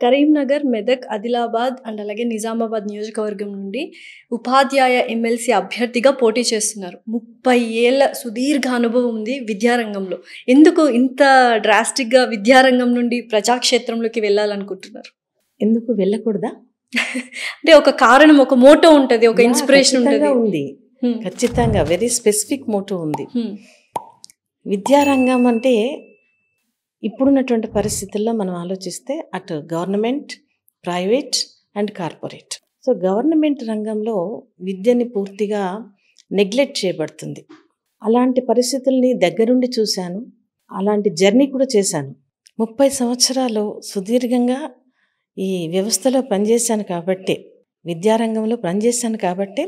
Karimnagar, Medak, Adilabad and అలాగే నిజామాబాద్ నియోజకవర్గం నుండి ఉపాధ్యాయ ఎమ్మెల్సీ అభ్యర్థిగా పోటీ చేస్తున్నారు. 30 ఏళ్ల సుదీర్ఘ అనుభవం ఉంది విద్యారంగంలో. ఎందుకు ఇంత డ్రాస్టిక్‌గా విద్యారంగం నుండి ప్రజాక్షేత్రంలోకి వెళ్ళాలనుకుంటున్నారు? ఎందుకు వెళ్ళకూడదా? అంటే ఒక కారణం, ఒక మోటో ఉంటది, ఒక ఇన్స్పిరేషన్ ఉంటది. ఉంది ఖచ్చితంగా, వెరీ స్పెసిఫిక్ మోటో ఉంది. విద్యారంగం అంటే ఇప్పుడున్నటువంటి పరిస్థితుల్లో మనం ఆలోచిస్తే అటు government, private and corporate. So government రంగంలో విద్యని పూర్తిగా నెగ్లెక్ట్ చేయబడుతుంది. అలాంటి పరిస్థితుల్ని దగ్గరుండి చూశాను, అలాంటి జర్నీ కూడా చేశాను. 30 సంవత్సరాలు సుదీర్ఘంగా ఈ వ్యవస్థలో పనిచేశాను కాబట్టి, విద్యారంగంలో పనిచేశాను కాబట్టి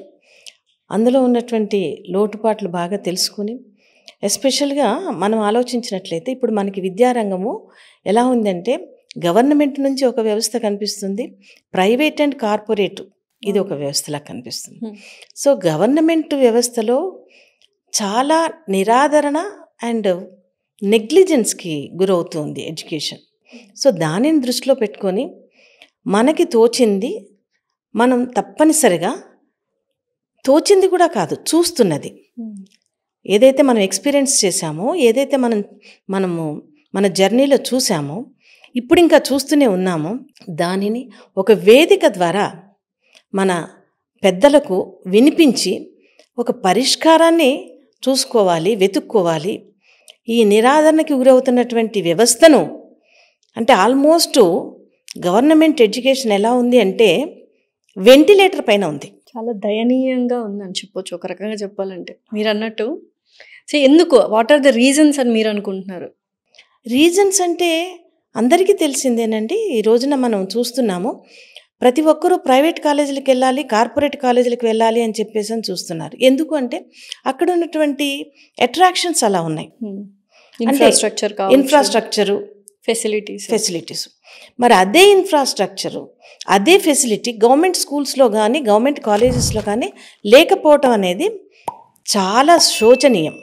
అందులో ఉన్నటువంటి లోటుపాట్లు బాగా తెలుసుకుని, ఎస్పెషల్గా మనం ఆలోచించినట్లయితే ఇప్పుడు మనకి విద్యారంగము ఎలా ఉందంటే గవర్నమెంట్ నుంచి ఒక వ్యవస్థ కనిపిస్తుంది, ప్రైవేట్ అండ్ కార్పొరేట్ ఇది ఒక వ్యవస్థలా కనిపిస్తుంది. సో గవర్నమెంట్ వ్యవస్థలో చాలా నిరాదరణ అండ్ నెగ్లిజెన్స్కి గురవుతుంది ఎడ్యుకేషన్. సో దానిని దృష్టిలో పెట్టుకొని మనకి తోచింది మనం తప్పనిసరిగా, తోచింది కూడా కాదు, చూస్తున్నది ఏదైతే మనం ఎక్స్పీరియన్స్ చేశామో, ఏదైతే మనము మన జర్నీలో చూసామో, ఇప్పుడు ఇంకా చూస్తూనే ఉన్నామో, దానిని ఒక వేదిక ద్వారా మన పెద్దలకు వినిపించి ఒక పరిష్కారాన్ని చూసుకోవాలి, వెతుక్కోవాలి. ఈ నిరాదరణకి గురవుతున్నటువంటి వ్యవస్థను, అంటే ఆల్మోస్ట్ గవర్నమెంట్ ఎడ్యుకేషన్ ఎలా ఉంది అంటే వెంటిలేటర్ పైన ఉంది. చాలా దయనీయంగా ఉందని చెప్పొచ్చు ఒక రకంగా చెప్పాలంటే. మీరు అన్నట్టు సో ఎందుకు, వాట్ ఆర్ ద రీజన్స్ అని మీరు అనుకుంటున్నారు? రీజన్స్ అంటే అందరికీ తెలిసిందేనండి. ఈ రోజున మనం చూస్తున్నాము, ప్రతి ఒక్కరూ ప్రైవేట్ కాలేజీలకు వెళ్ళాలి, కార్పొరేట్ కాలేజీలకు వెళ్ళాలి అని చెప్పేసి అని చూస్తున్నారు. ఎందుకు అంటే అక్కడ ఉన్నటువంటి అట్రాక్షన్స్ అలా ఉన్నాయి. Infrastructure, facilities. మరి అదే ఇన్ఫ్రాస్ట్రక్చరు, అదే ఫెసిలిటీ గవర్నమెంట్ స్కూల్స్లో కానీ గవర్నమెంట్ కాలేజెస్లో కానీ లేకపోవటం అనేది చాలా శోచనీయం.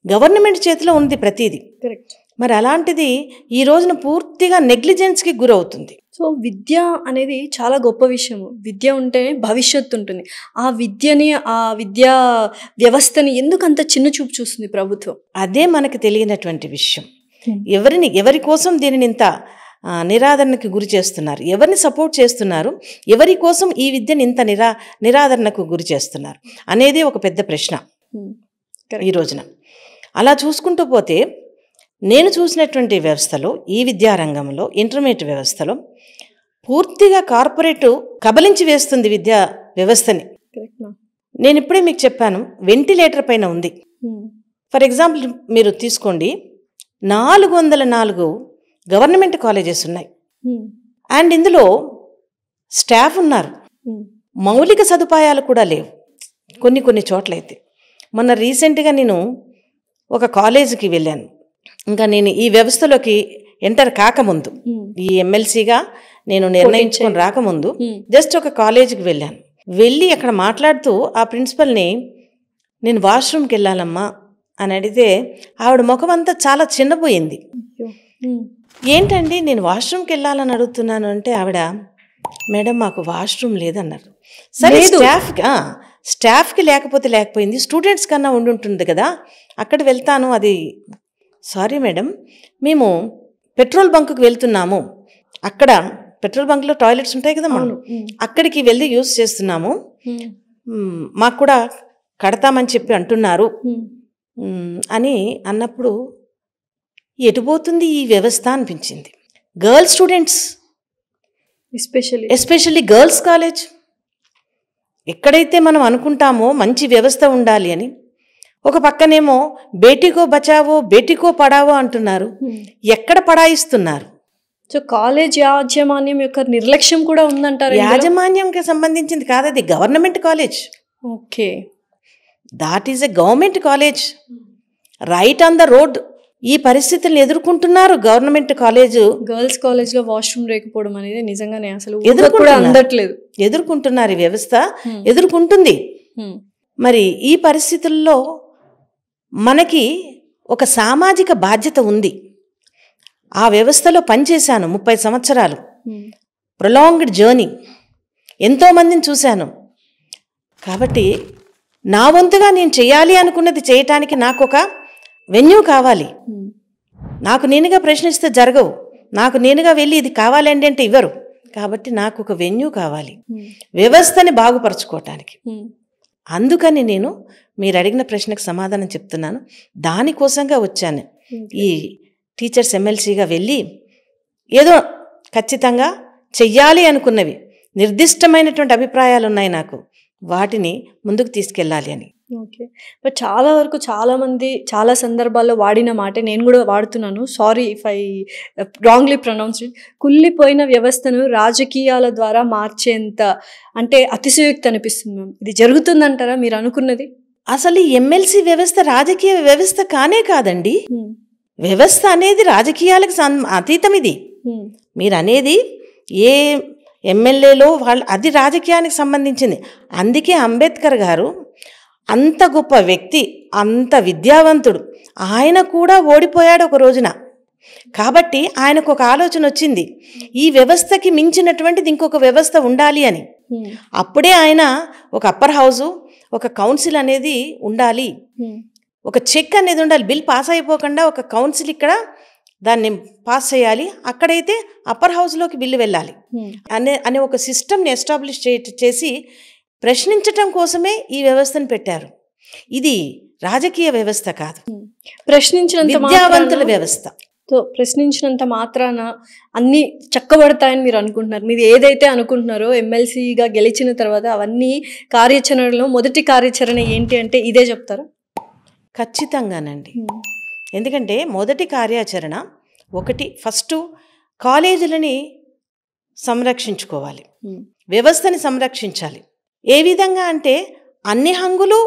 గవర్నమెంట్ చేతిలో ఉంది ప్రతిదీ. మరి అలాంటిది ఈ రోజున పూర్తిగా నెగ్లిజెన్స్కి గురవుతుంది. సో విద్య అనేది చాలా గొప్ప విషయం. విద్య ఉంటే భవిష్యత్తు ఉంటుంది. ఆ విద్యని, ఆ విద్యా వ్యవస్థని ఎందుకు అంత చిన్న చూపు చూస్తుంది ప్రభుత్వం? అదే మనకు తెలియనటువంటి విషయం. ఎవరి కోసం దీనిని ఇంత నిరాదరణకు గురి చేస్తున్నారు, ఎవరిని సపోర్ట్ చేస్తున్నారు, ఎవరి కోసం ఈ విద్యని ఇంత నిరాదరణకు గురి చేస్తున్నారు అనేది ఒక పెద్ద ప్రశ్న ఈ రోజున. అలా చూసుకుంటూ పోతే నేను చూసినటువంటి వ్యవస్థలో, ఈ విద్యారంగంలో, ఇంటర్మీడియట్ వ్యవస్థలో పూర్తిగా కార్పొరేట్ కబలించి వేస్తుంది విద్యా వ్యవస్థని. నేను ఇప్పుడే మీకు చెప్పాను, వెంటిలేటర్ పైన ఉంది. ఫర్ ఎగ్జాంపుల్ మీరు తీసుకోండి, 404 గవర్నమెంట్ కాలేజెస్ ఉన్నాయి అండ్ ఇందులో స్టాఫ్ ఉన్నారు, మౌలిక సదుపాయాలు కూడా లేవు కొన్ని చోట్లయితే. మొన్న రీసెంట్గా నేను ఒక కాలేజీకి వెళ్ళాను. ఇంకా నేను ఈ వ్యవస్థలోకి ఎంటర్ కాకముందు, ఈ ఎమ్మెల్సీగా నేను నిర్ణయించుకొని రాకముందు జస్ట్ ఒక కాలేజీకి వెళ్ళాను. వెళ్ళి అక్కడ మాట్లాడుతూ ఆ ప్రిన్సిపల్ని, నేను వాష్రూమ్కి వెళ్ళాలమ్మా అని అడిగితే ఆవిడ ముఖం అంతా చాలా చిన్నపోయింది. ఏంటండి నేను వాష్రూమ్కి వెళ్ళాలని అడుగుతున్నాను అంటే ఆవిడ, మేడం మాకు వాష్రూమ్ లేదన్నారు. సరే స్టాఫ్కి లేకపోయింది, స్టూడెంట్స్ కన్నా ఉండుంటుంది కదా, అక్కడ వెళ్తాను. అది సారీ మేడం, మేము పెట్రోల్ బంకుకి వెళ్తున్నాము, అక్కడ పెట్రోల్ బంక్లో టాయిలెట్స్ ఉంటాయి కదా, మనం అక్కడికి వెళ్ళి యూజ్ చేస్తున్నాము, మాకు కూడా కడతామని చెప్పి అంటున్నారు అని అన్నప్పుడు ఎటుపోతుంది ఈ వ్యవస్థ అనిపించింది. Girls students, especially girls college, ఎక్కడైతే మనం అనుకుంటామో మంచి వ్యవస్థ ఉండాలి అని, ఒక పక్కనేమో బేటీకో బచావో బేటీకో పడావో అంటున్నారు. ఎక్కడ పడాయిస్తున్నారు? సో కాలేజ్ యాజమాన్యం యొక్క నిర్లక్ష్యం కూడా ఉందంటారు. యాజమాన్యంకి సంబంధించింది కాదు, అది government college. Okay, that is a government college, right on the road. ఈ పరిస్థితులను ఎదుర్కొంటున్నారు గవర్నమెంట్ కాలేజ్. గర్ల్స్ కాలేజ్లో వాష్రూమ్ లేకపోవడం అనేది నిజంగానే అసలు ఎదుర్కొంటున్నారు, ఈ వ్యవస్థ ఎదుర్కొంటుంది. మరి ఈ పరిస్థితుల్లో మనకి ఒక సామాజిక బాధ్యత ఉంది. ఆ వ్యవస్థలో పనిచేశాను 30 సంవత్సరాలు. ప్రొలాంగ్డ్ జర్నీ, ఎంతోమందిని చూశాను. కాబట్టి నా వంతుగా నేను చేయాలి అనుకున్నది చేయటానికి నాకు ఒక వెన్యూ కావాలి. నాకు నేనుగా ప్రశ్నిస్తే జరగవు, నాకు నేనుగా వెళ్ళి ఇది కావాలండి అంటే ఇవ్వరు. కాబట్టి నాకు ఒక వెన్యూ కావాలి వ్యవస్థని బాగుపరచుకోవటానికి. అందుకని నేను మీరు అడిగిన ప్రశ్నకు సమాధానం చెప్తున్నాను. దానికోసంగా వచ్చాను. ఈ టీచర్స్ ఎమ్మెల్సీగా వెళ్ళి ఏదో ఖచ్చితంగా చెయ్యాలి అనుకున్నవి నిర్దిష్టమైనటువంటి అభిప్రాయాలు ఉన్నాయి నాకు, వాటిని ముందుకు తీసుకెళ్ళాలి అని. ఓకే. బట్ చాలా వరకు చాలామంది చాలా సందర్భాల్లో వాడిన మాటే నేను కూడా వాడుతున్నాను. Sorry if I wrongly pronounce it. కుళ్ళిపోయిన వ్యవస్థను రాజకీయాల ద్వారా మార్చేంత అంటే అతిశయోక్తి అనిపిస్తుంది మ్యామ్. ఇది జరుగుతుందంటారా మీరు అనుకున్నది? అసలు ఈ ఎమ్మెల్సీ వ్యవస్థ రాజకీయ వ్యవస్థ కానే కాదండి. వ్యవస్థ అనేది రాజకీయాలకు అతీతం. ఇది మీరు అనేది ఏ ఎమ్మెల్యేలో వాళ్ళు అది రాజకీయానికి సంబంధించింది. అందుకే అంబేద్కర్ గారు అంత గొప్ప వ్యక్తి, అంత విద్యావంతుడు, ఆయన కూడా ఓడిపోయాడు ఒక రోజున. కాబట్టి ఆయనకు ఒక ఆలోచన వచ్చింది, ఈ వ్యవస్థకి మించినటువంటిది ఇంకొక వ్యవస్థ ఉండాలి అని. అప్పుడే ఆయన ఒక అప్పర్ హౌసు, ఒక కౌన్సిల్ అనేది ఉండాలి, ఒక చెక్ అనేది ఉండాలి. బిల్ పాస్ అయిపోకుండా ఒక కౌన్సిల్ ఇక్కడ దాన్ని పాస్ చేయాలి, అక్కడైతే అప్పర్ హౌస్లోకి బిల్లు వెళ్ళాలి అనే ఒక సిస్టమ్ని ఎస్టాబ్లిష్ చేసి ప్రశ్నించటం కోసమే ఈ వ్యవస్థను పెట్టారు. ఇది రాజకీయ వ్యవస్థ కాదు, విద్యావంతుల వ్యవస్థ. ప్రశ్నించినంత మాత్రాన అన్నీ చక్కబడతాయని మీరు అనుకుంటున్నారు? మీరు ఏదైతే అనుకుంటున్నారో ఎమ్మెల్సీగా గెలిచిన తర్వాత అవన్నీ కార్యాచరణలో మొదటి కార్యాచరణ ఏంటి అంటే ఇదే చెప్తారా? ఖచ్చితంగానండి. ఎందుకంటే మొదటి కార్యాచరణ ఒకటి, ఫస్ట్ కాలేజీలని సంరక్షించుకోవాలి, వ్యవస్థని సంరక్షించాలి. ఏ విధంగా అంటే అన్ని హంగులు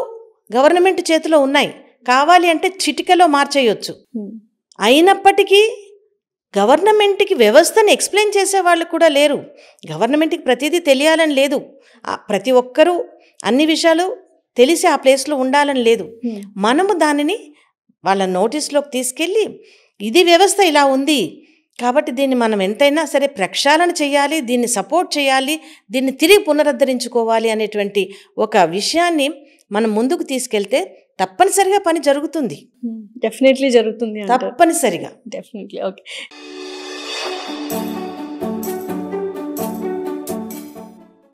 గవర్నమెంట్ చేతిలో ఉన్నాయి, కావాలి అంటే చిటికలో మార్చేయొచ్చు. అయినప్పటికీ గవర్నమెంట్కి వ్యవస్థని ఎక్స్ప్లెయిన్ చేసేవాళ్ళు కూడా లేరు. గవర్నమెంట్కి ప్రతిదీ తెలియాలని లేదు, ప్రతి ఒక్కరూ అన్ని విషయాలు తెలిసి ఆ ప్లేస్లో ఉండాలని లేదు. మనము దానిని వాళ్ళ నోటీస్లోకి తీసుకెళ్ళి ఇది వ్యవస్థ ఇలా ఉంది కాబట్టి దీన్ని మనం ఎంతైనా సరే ప్రక్షాళన చేయాలి, దీన్ని సపోర్ట్ చేయాలి, దీన్ని తిరిగి పునరుద్ధరించుకోవాలి అనేటువంటి ఒక విషయాన్ని మనం ముందుకు తీసుకెళ్తే తప్పనిసరిగా పని జరుగుతుంది. డెఫినెట్లీ జరుగుతుంది, తప్పనిసరిగా. డెఫినెట్లీ. ఓకే.